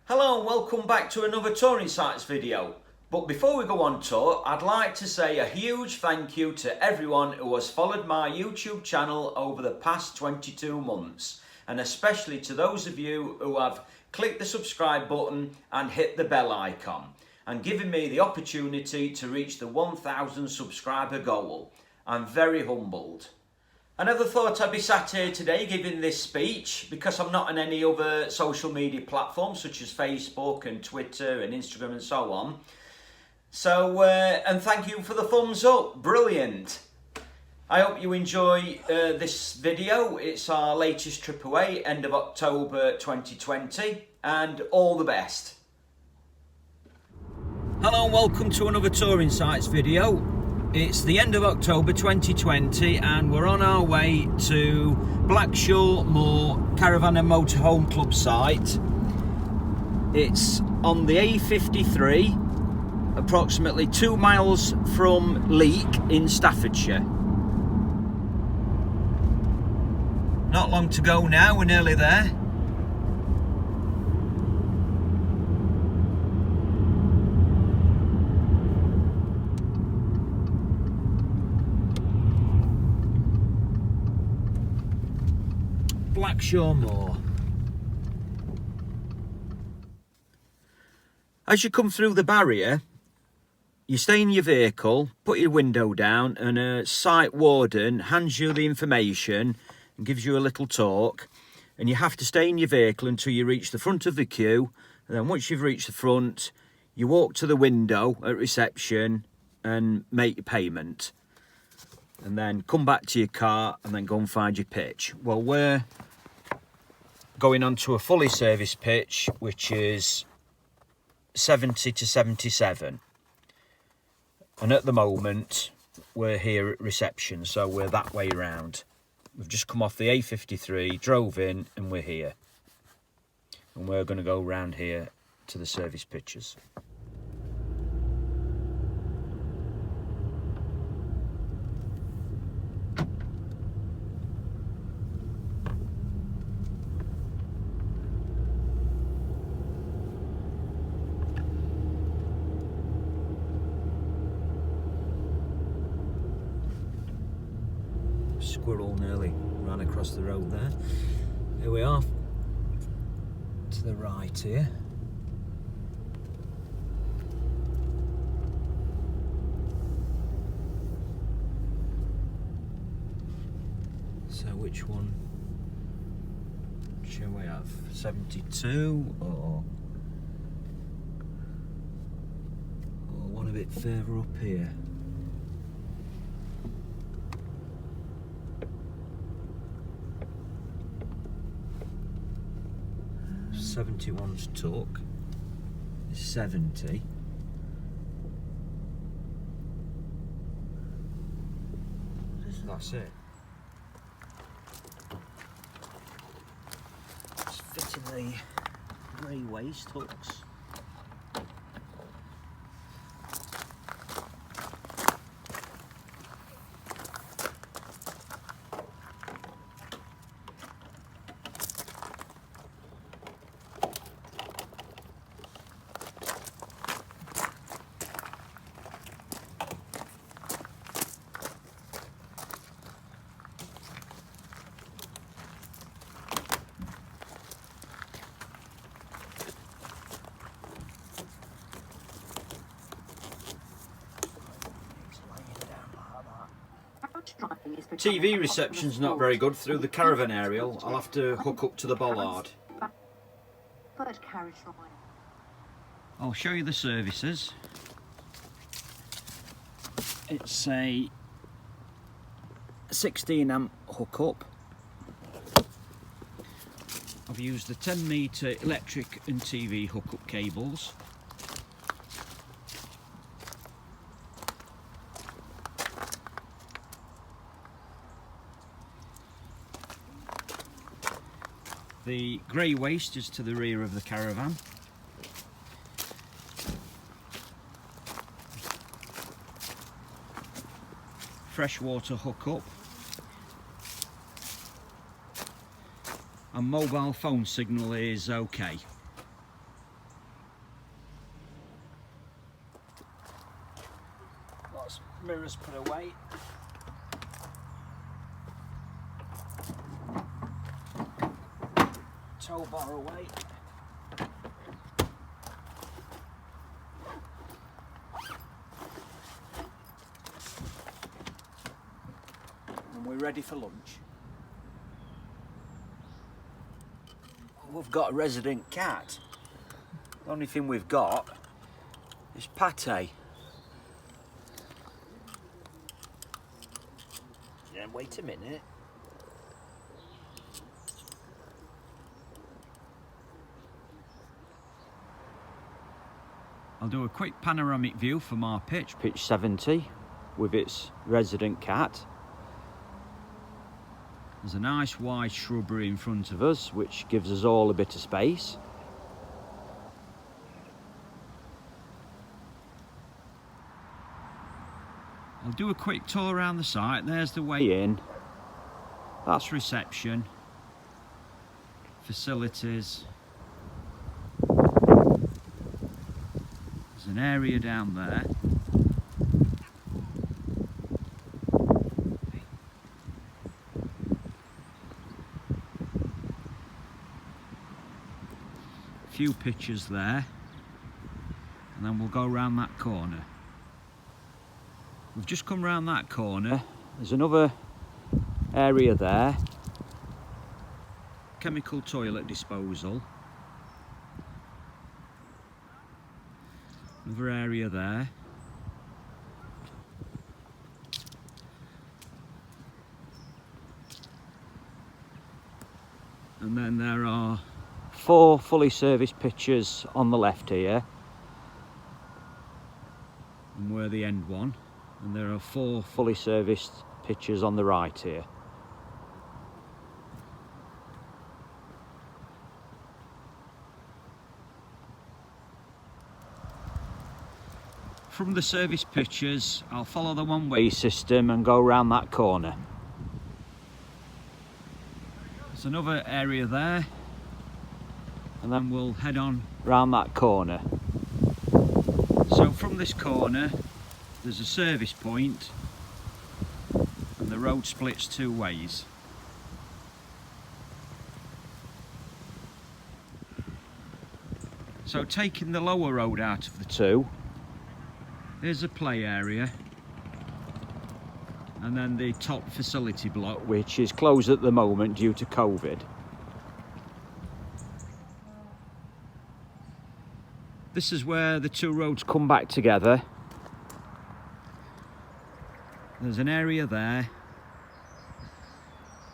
Hello and welcome back to another touring sites video. But before we go on tour, I'd like to say a huge thank you to everyone who has followed my YouTube channel over the past 22 months. And especially to those of you who have clicked the subscribe button and hit the bell icon. And giving me the opportunity to reach the 1,000 subscriber goal. I'm very humbled. I never thought I'd be sat here today giving this speech because I'm not on any other social media platforms such as Facebook and Twitter and Instagram and so on. So, and thank you for the thumbs up, brilliant. I hope you enjoy this video. It's our latest trip away, end of October 2020, and all the best. Hello and welcome to another touring sites video. It's the end of October 2020 and we're on our way to Blackshaw Moor Caravan and Motorhome Club site. It's on the A53, approximately 2 miles from Leek in Staffordshire. Not long to go now, we're nearly there. Blackshaw Moor. As you come through the barrier, you stay in your vehicle, put your window down, and a site warden hands you the information and gives you a little talk, and you have to stay in your vehicle until you reach the front of the queue, and then once you've reached the front, you walk to the window at reception and make your payment, and then come back to your car and then go and find your pitch. Well, we're going on to a fully serviced pitch, which is 70 to 77, and at the moment we're here at reception, so we're that way round. We've just come off the A53, drove in, and we're here, and we're going to go round here to the service pitches. Squirrel nearly ran across the road there. Here we are, to the right here. So which one shall we have? 72 or one a bit further up here? 71's took, 70. That's it. It's fitting the grey waist hooks. TV reception's not very good through the caravan aerial. I'll have to hook up to the bollard. I'll show you the services. It's a 16 amp hookup. I've used the 10 metre electric and TV hookup cables. The grey waist is to the rear of the caravan. Freshwater hookup. And mobile phone signal is okay. Mirrors put away. Tow bar away. And we're ready for lunch. We've got a resident cat. The only thing we've got is pate. Yeah, wait a minute. I'll do a quick panoramic view from our pitch 70, with its resident cat. There's a nice wide shrubbery in front of us, which gives us all a bit of space. I'll do a quick tour around the site. There's the way in. That's reception, facilities. There's an area down there. A few pictures there, and then we'll go around that corner. We've just come round that corner. There's another area there. Chemical toilet disposal. Another area there. And then there are 4 fully serviced pitches on the left here. And we're the end one. And there are 4 fully serviced pitches on the right here. From the service pitches, I'll follow the one-way system and go around that corner. There's another area there, and then we'll head on round that corner. So from this corner, there's a service point, and the road splits 2 ways. So taking the lower road out of the 2, here's a play area, and then the top facility block, which is closed at the moment due to COVID. This is where the 2 roads come back together. There's an area there,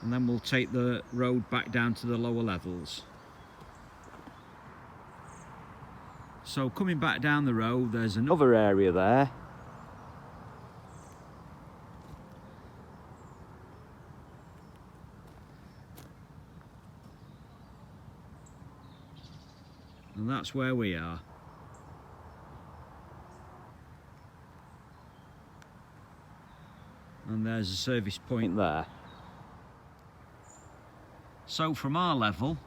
and then we'll take the road back down to the lower levels. So coming back down the road, there's another area there. And that's where we are. And there's a service point there. So from our level,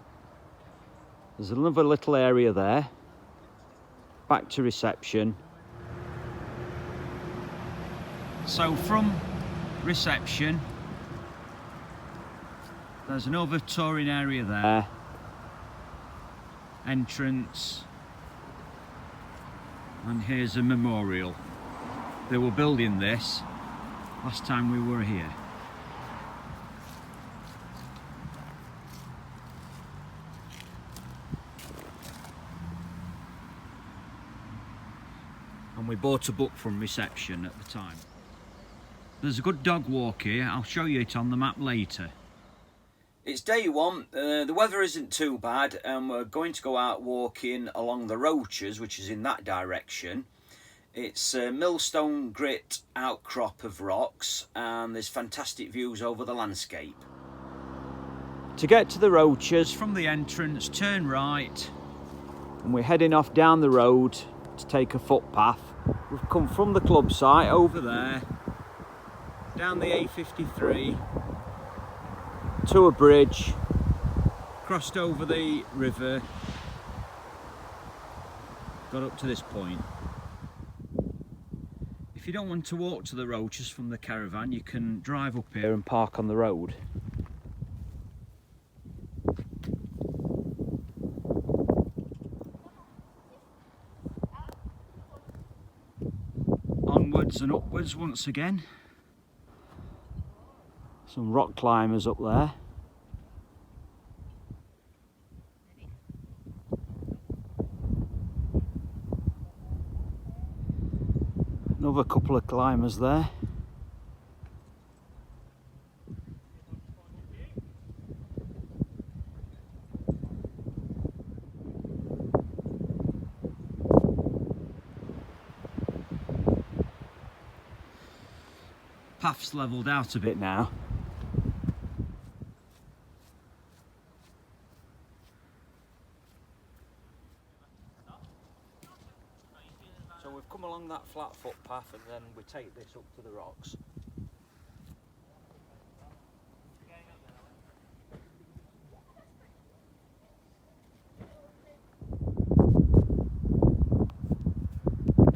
there's another little area there. Back to reception. So from reception, there's another touring area there. Entrance. And here's a memorial. They were building this last time we were here. And we bought a book from reception at the time. There's a good dog walk here. I'll show you it on the map later. It's day 1. The weather isn't too bad, and we're going to go out walking along the Roaches, which is in that direction. It's a millstone grit outcrop of rocks, and there's fantastic views over the landscape. To get to the Roaches, from the entrance, turn right, and we're heading off down the road to take a footpath. We've come from the club site over there, down the A53, to a bridge, crossed over the river, got up to this point. If you don't want to walk to the roaches from the caravan, you can drive up here and park on the road. Onwards and upwards once again. Some rock climbers up there. Another couple of climbers there. Path's levelled out a bit now. So we've come along that flat footpath and then we take this up to the rocks.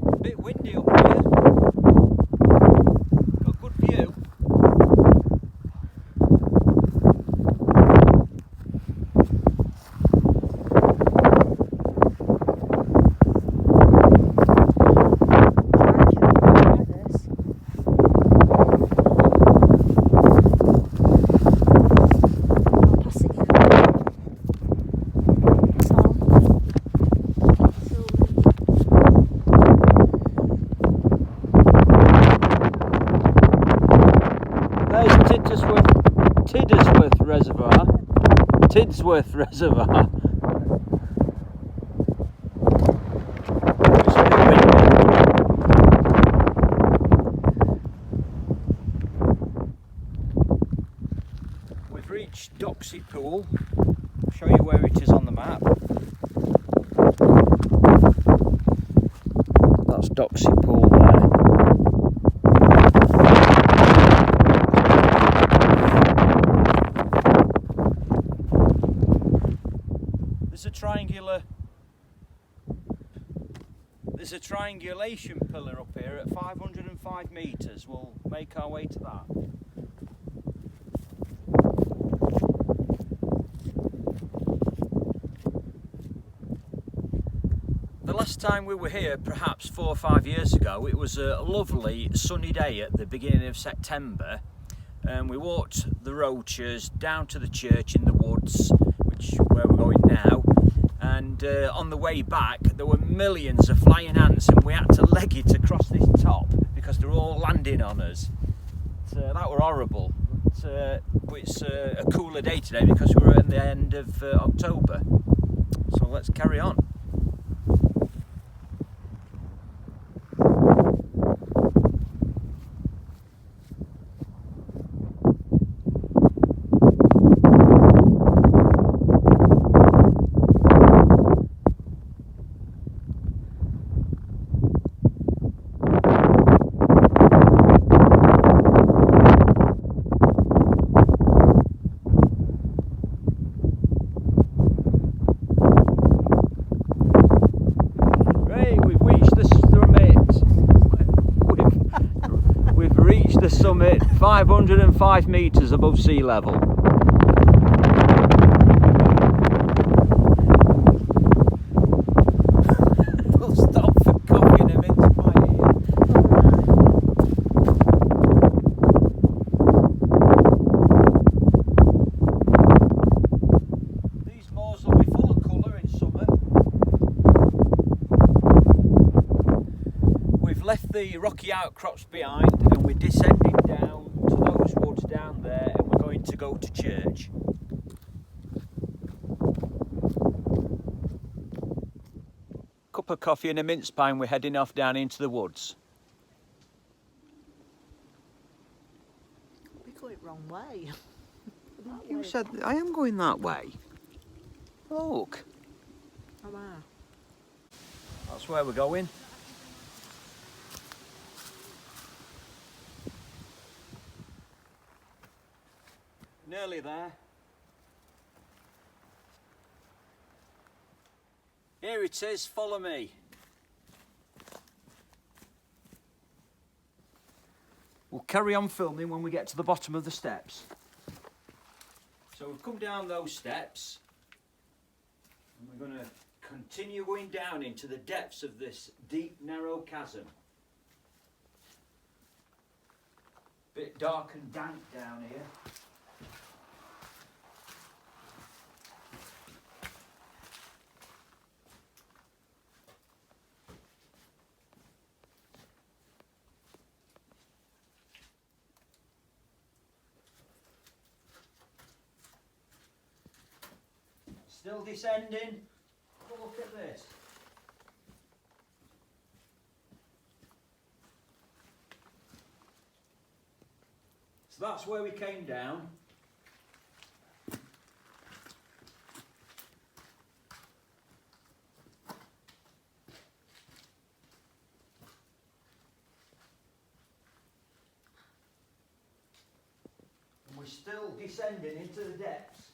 A bit windy up here. Got a good view. Sidsworth Reservoir. We've reached Doxy Pool. I'll show you where it is on the map. That's Doxy Pool there. There's a triangulation pillar up here at 505 metres. We'll make our way to that. The last time we were here, perhaps 4 or 5 years ago, it was a lovely sunny day at the beginning of September, and we walked the roaches down to the church in the woods, which is where we're going now. And on the way back there were millions of flying ants and we had to leg it across this top because they're all landing on us. That were horrible. But it's a cooler day today because we're at the end of October. So let's carry on. The summit 505 metres above sea level. We'll stop for coffee and a mince pie here. These moors will be full of colour in summer. We've left the rocky outcrops behind and we're descending down to those woods down there and we're going to go to church. Cup of coffee and a mince pie and we're heading off down into the woods. We're going wrong way. You said I am going that way. Look. Oh wow. That's where we're going. Nearly there. Here it is, follow me. carry on filming when we get to the bottom of the steps. So we've come down those steps and we're going to continue going down into the depths of this deep, narrow chasm. Bit dark and dank down here. Still descending. Have a look at this. So that's where we came down. And we're still descending into the depths.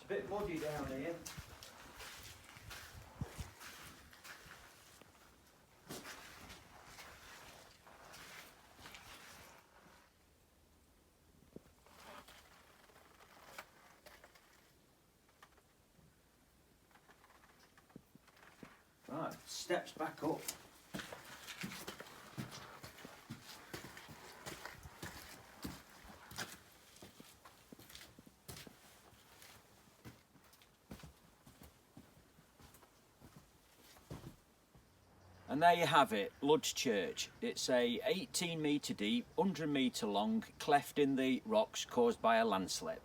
A bit muddy down here. Right, steps back up. And there you have it, Lud's Church. It's a 18 metre deep, 100 metre long cleft in the rocks caused by a landslip.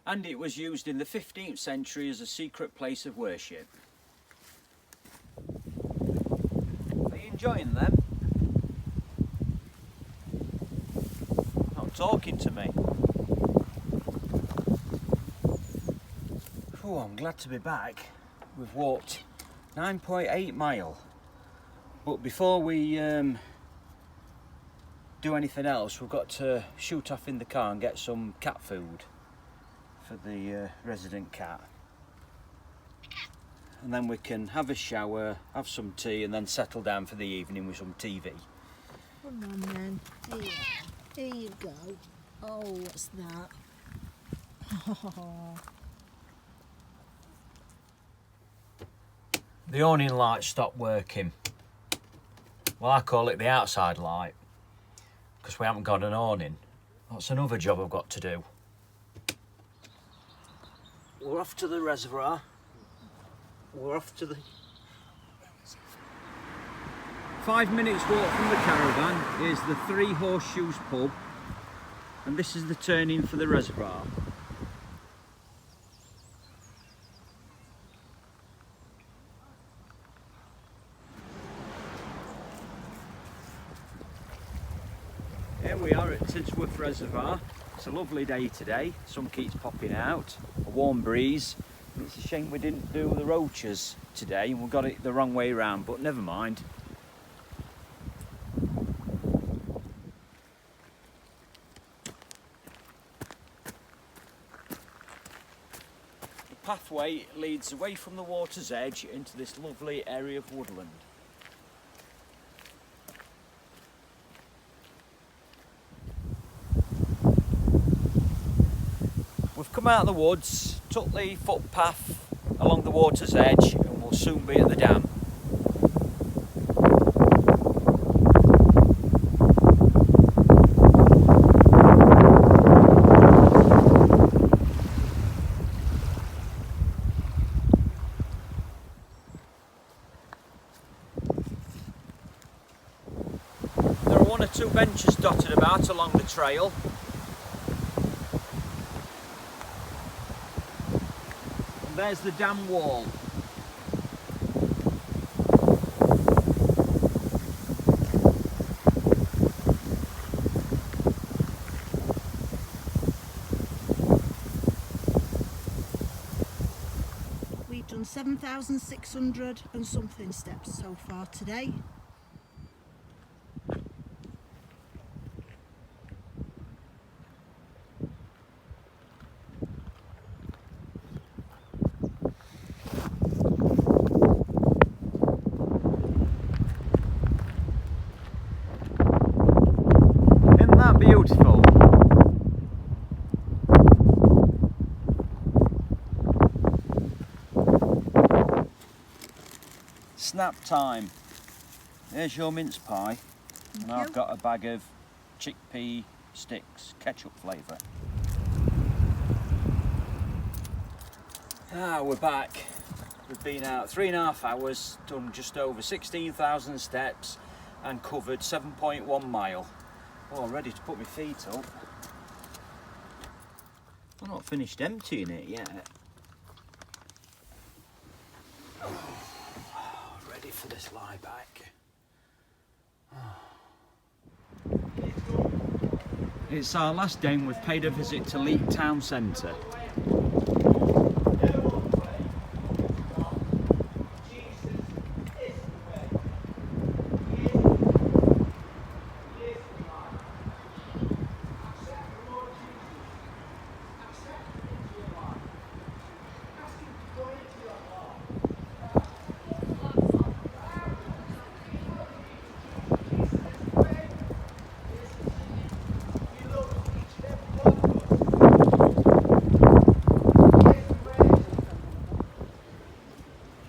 And it was used in the 15th century as a secret place of worship. Are you enjoying them? Not talking to me. Oh, I'm glad to be back. We've walked 9.8 miles. But before we do anything else, we've got to shoot off in the car and get some cat food for the resident cat. And then we can have a shower, have some tea, and then settle down for the evening with some TV. Come on then. Here you go. Oh, what's that? Oh. The awning light stopped working. Well, I call it the outside light, because we haven't got an awning. That's another job I've got to do. We're off to the reservoir. We're off to the... 5 minutes walk from the caravan is the Three Horseshoes pub, and this is the turning for the reservoir. Here we are at Sidsworth Reservoir. It's a lovely day today. Sun keeps popping out, a warm breeze. It's a shame we didn't do the roaches today and we got it the wrong way around, but never mind. The pathway leads away from the water's edge into this lovely area of woodland. We've come out of the woods, took the footpath along the water's edge, and we'll soon be at the dam. There are 1 or 2 benches dotted about along the trail. There's the dam wall. We've done 7,600 and something steps so far today. snap time. There's your mince pie. And I've got a bag of chickpea sticks, ketchup flavour. Ah, we're back. We've been out 3.5 hours, done just over 16,000 steps and covered 7.1 mile. Oh, ready to put my feet up. I'm not finished emptying it yet. Oh, ready for this lie back. It's our last day and we've paid a visit to Leek town centre.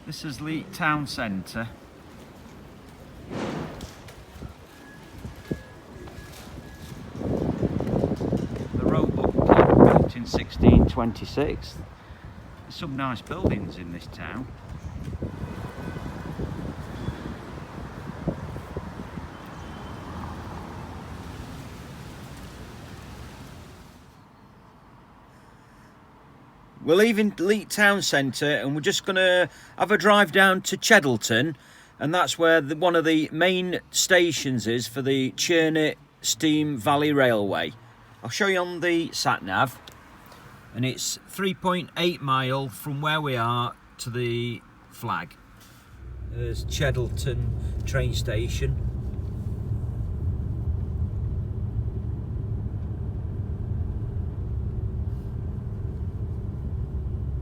This is Leek town centre. The Roebuck Pub, built in 1626. There's some nice buildings in this town. We're leaving Leek town centre and we're just going to have a drive down to Cheddleton, and that's where one of the main stations is for the Churney Steam Valley Railway. I'll show you on the sat-nav, and it's 3.8 mile from where we are to the flag. There's Cheddleton train station.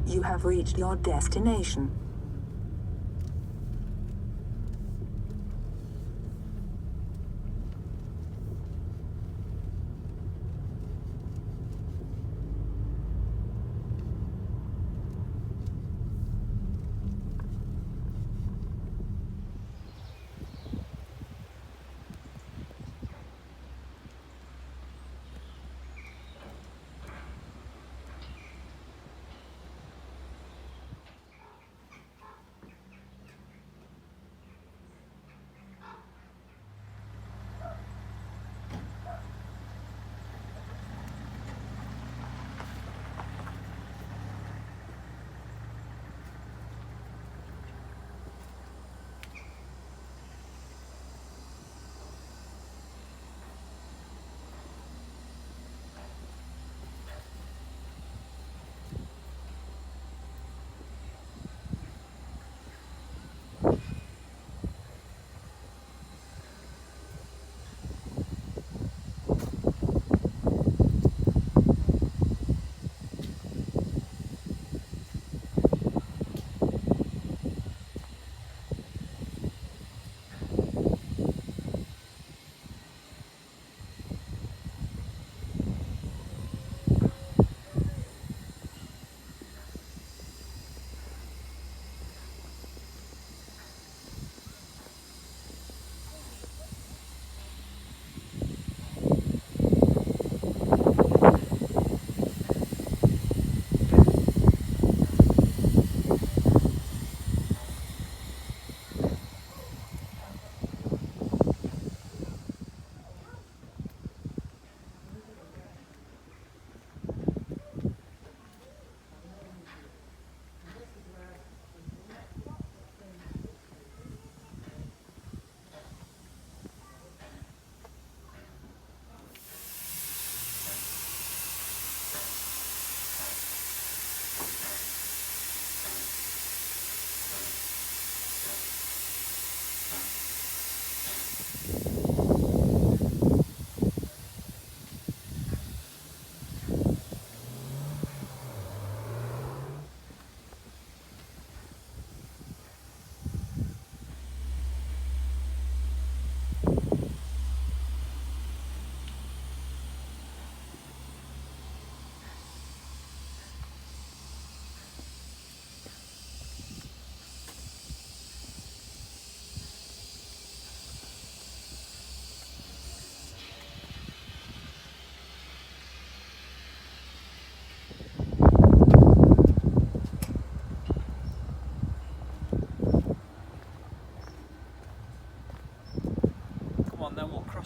You have reached your destination.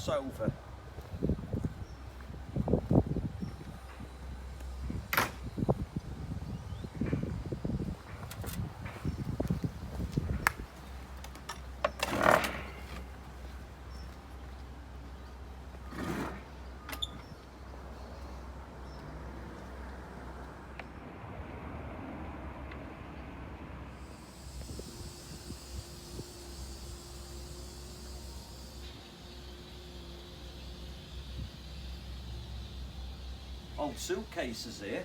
cross over. Old suitcases here.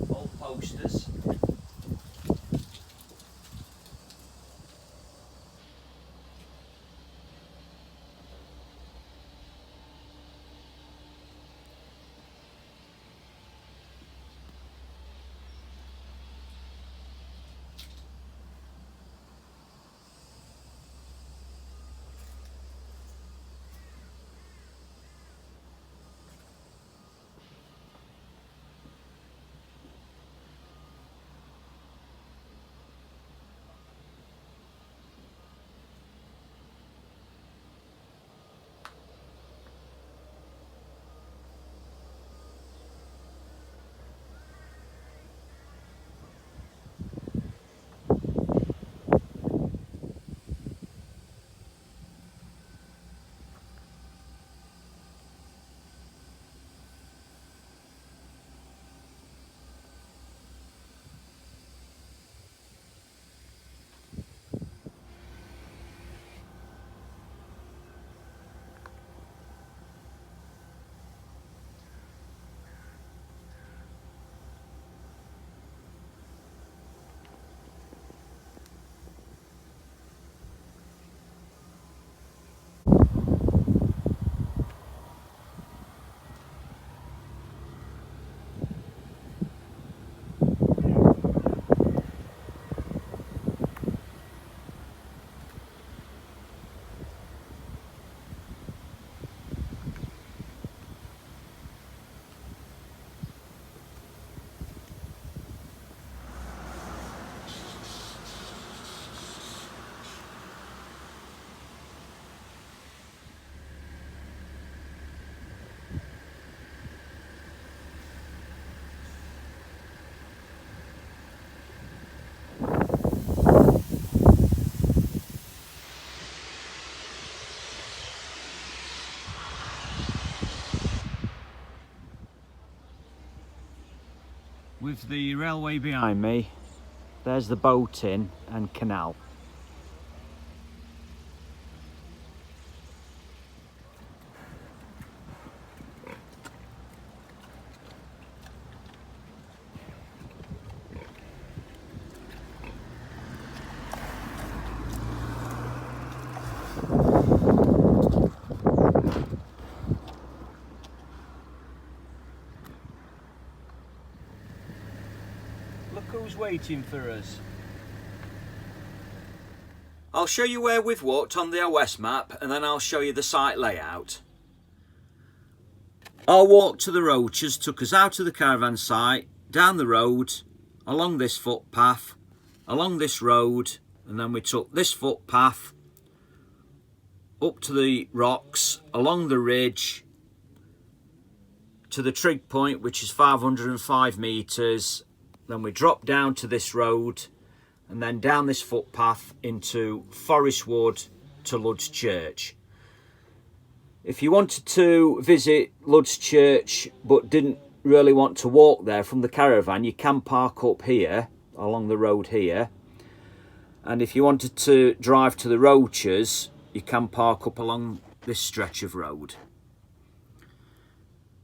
Old posters. With the railway behind me, there's the boating and canal. Look who's waiting for us. I'll show you where we've walked on the OS map and then I'll show you the site layout. Our walk to the Roaches took us out of the caravan site, down the road, along this footpath, along this road, and then we took this footpath up to the rocks, along the ridge, to the trig point, which is 505 metres. Then we drop down to this road and then down this footpath into Forest Wood to Lud's Church. If you wanted to visit Lud's Church but didn't really want to walk there from the caravan, you can park up here along the road here. And if you wanted to drive to the Roaches, you can park up along this stretch of road.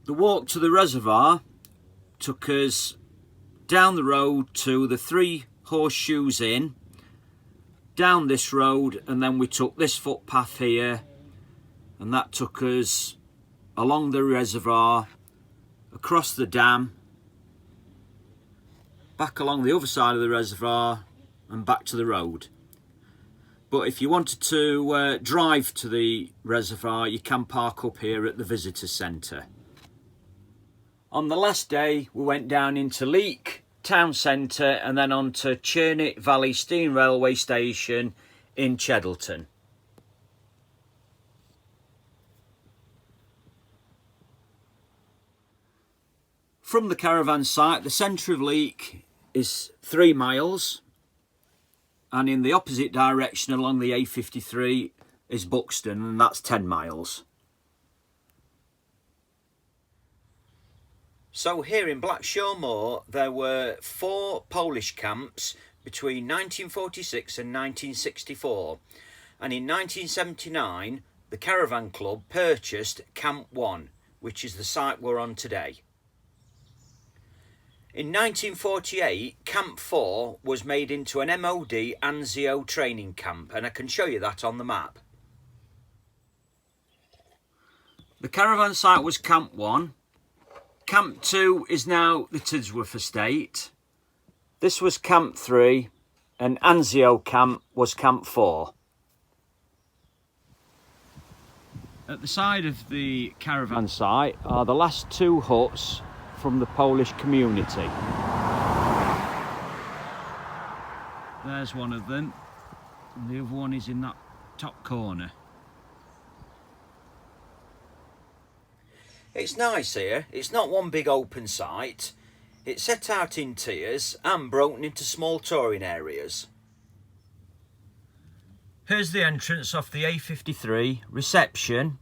The walk to the reservoir took us down the road to the Three Horseshoes Inn, down this road, and then we took this footpath here, and that took us along the reservoir, across the dam, back along the other side of the reservoir, and back to the road. But if you wanted to drive to the reservoir, you can park up here at the visitor centre. On the last day, we went down into Leek town centre and then on to Churnet Valley Steam Railway Station in Cheddleton. From the caravan site, the centre of Leek is 3 miles, and in the opposite direction along the A53 is Buxton, and that's 10 miles. So here in Blackshaw Moor there were 4 Polish camps between 1946 and 1964, and in 1979 the Caravan Club purchased Camp 1, which is the site we're on today. In 1948, Camp 4 was made into an MOD ANZIO training camp, and I can show you that on the map. The caravan site was Camp 1. Camp 2 is now the Sidsworth estate. This was Camp 3, and ANZIO camp was Camp 4. At the side of the caravan site are the last 2 huts from the Polish community. There's one of them, and the other one is in that top corner. It's nice here. It's not one big open site. It's set out in tiers and broken into small touring areas. Here's the entrance off the A53, reception,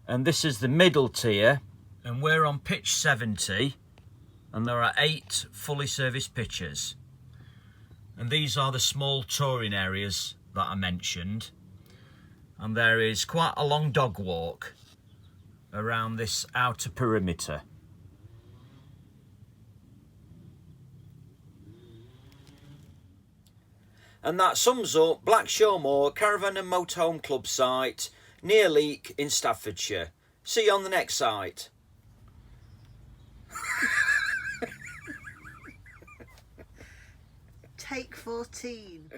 and this is the middle tier, and we're on pitch 70, and there are 8 fully serviced pitches. And these are the small touring areas that I mentioned, and there is quite a long dog walk around this outer perimeter. And that sums up Blackshaw Moor Caravan and Motorhome Club site near Leek in Staffordshire. See you on the next site. Take 14.